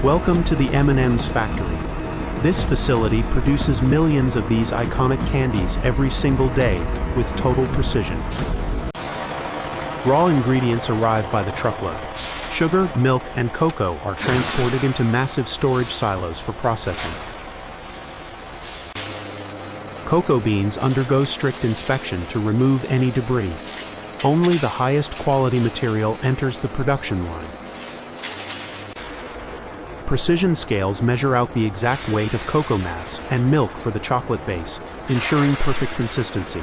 Welcome to the M&M's factory. This facility produces millions of these iconic candies every single day with total precision. Raw ingredients arrive by the truckload. Sugar, milk, and cocoa are transported into massive storage silos for processing. Cocoa beans undergo strict inspection to remove any debris. Only the highest quality material enters the production line. Precision scales measure out the exact weight of cocoa mass and milk for the chocolate base, ensuring perfect consistency.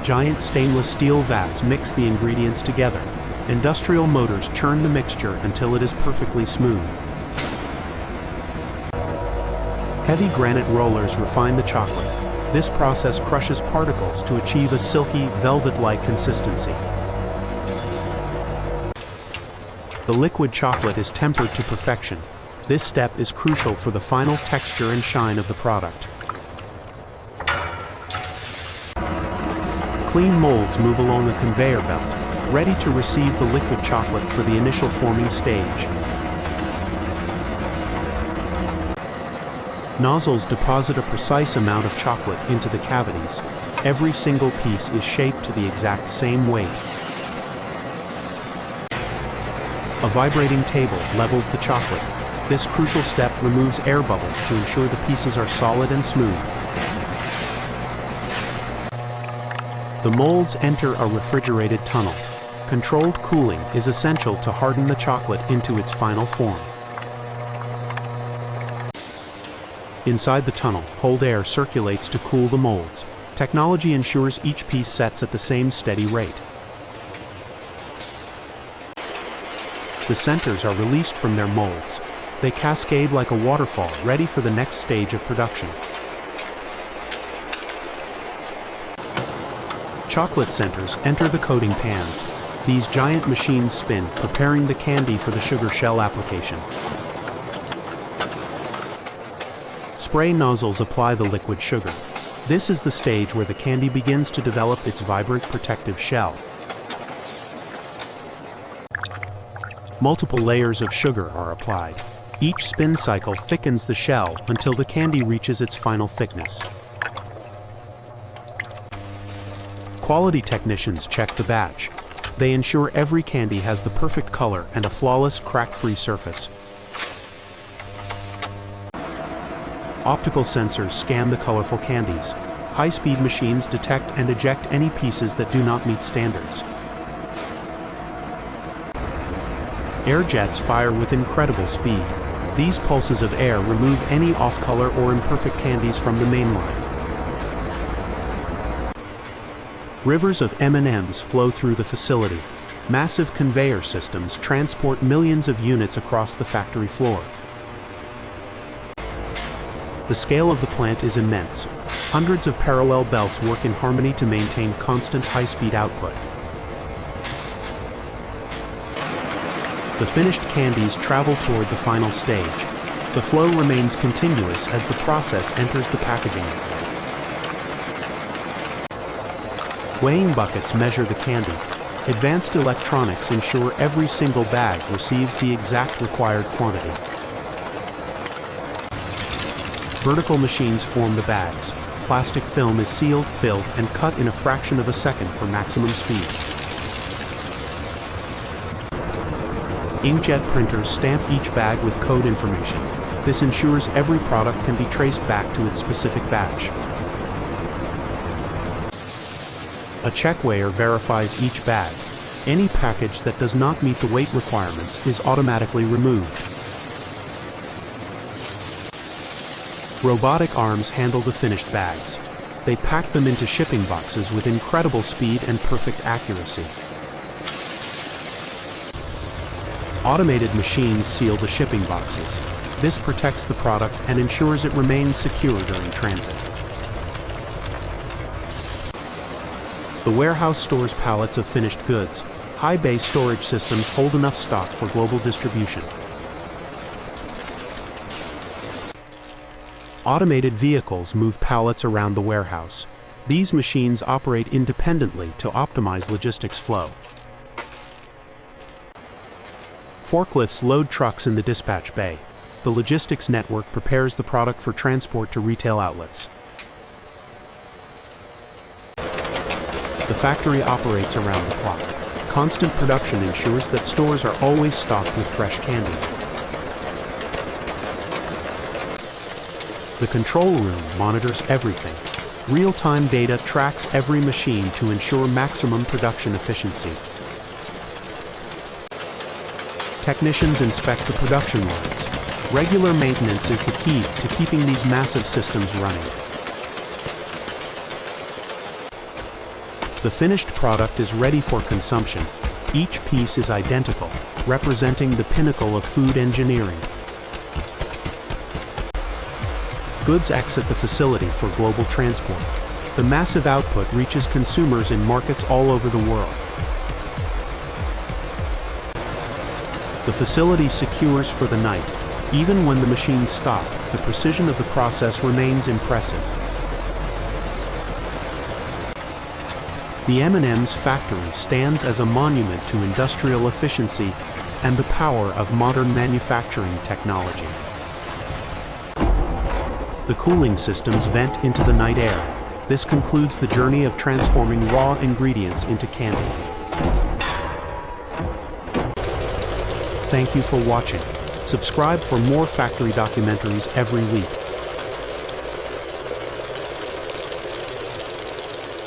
Giant stainless steel vats mix the ingredients together. Industrial motors churn the mixture until it is perfectly smooth. Heavy granite rollers refine the chocolate. This process crushes particles to achieve a silky, velvet-like consistency. The liquid chocolate is tempered to perfection. This step is crucial for the final texture and shine of the product. Clean molds move along a conveyor belt, ready to receive the liquid chocolate for the initial forming stage. Nozzles deposit a precise amount of chocolate into the cavities. Every single piece is shaped to the exact same weight. A vibrating table levels the chocolate. This crucial step removes air bubbles to ensure the pieces are solid and smooth. The molds enter a refrigerated tunnel. Controlled cooling is essential to harden the chocolate into its final form. Inside the tunnel, cold air circulates to cool the molds. Technology ensures each piece sets at the same steady rate. The centers are released from their molds. They cascade like a waterfall, ready for the next stage of production. Chocolate centers enter the coating pans. These giant machines spin, preparing the candy for the sugar shell application. Spray nozzles apply the liquid sugar. This is the stage where the candy begins to develop its vibrant protective shell. Multiple layers of sugar are applied. Each spin cycle thickens the shell until the candy reaches its final thickness. Quality technicians check the batch. They ensure every candy has the perfect color and a flawless, crack-free surface. Optical sensors scan the colorful candies. High-speed machines detect and eject any pieces that do not meet standards. Air jets fire with incredible speed. These pulses of air remove any off-color or imperfect candies from the main line. Rivers of M&Ms flow through the facility. Massive conveyor systems transport millions of units across the factory floor. The scale of the plant is immense. Hundreds of parallel belts work in harmony to maintain constant high-speed output. The finished candies travel toward the final stage. The flow remains continuous as the process enters the packaging. Weighing buckets measure the candy. Advanced electronics ensure every single bag receives the exact required quantity. Vertical machines form the bags. Plastic film is sealed, filled, and cut in a fraction of a second for maximum speed. Inkjet printers stamp each bag with code information. This ensures every product can be traced back to its specific batch. A check weigher verifies each bag. Any package that does not meet the weight requirements is automatically removed. Robotic arms handle the finished bags. They pack them into shipping boxes with incredible speed and perfect accuracy. Automated machines seal the shipping boxes. This protects the product and ensures it remains secure during transit. The warehouse stores pallets of finished goods. High bay storage systems hold enough stock for global distribution. Automated vehicles move pallets around the warehouse. These machines operate independently to optimize logistics flow. Forklifts load trucks in the dispatch bay. The logistics network prepares the product for transport to retail outlets. The factory operates around the clock. Constant production ensures that stores are always stocked with fresh candy. The control room monitors everything. Real-time data tracks every machine to ensure maximum production efficiency. Technicians inspect the production lines. Regular maintenance is the key to keeping these massive systems running. The finished product is ready for consumption. Each piece is identical, representing the pinnacle of food engineering. Goods exit the facility for global transport. The massive output reaches consumers in markets all over the world. The facility secures for the night. Even when the machines stop, the precision of the process remains impressive. The M&M's factory stands as a monument to industrial efficiency and the power of modern manufacturing technology. The cooling systems vent into the night air. This concludes the journey of transforming raw ingredients into candy. Thank you for watching. Subscribe for more factory documentaries every week.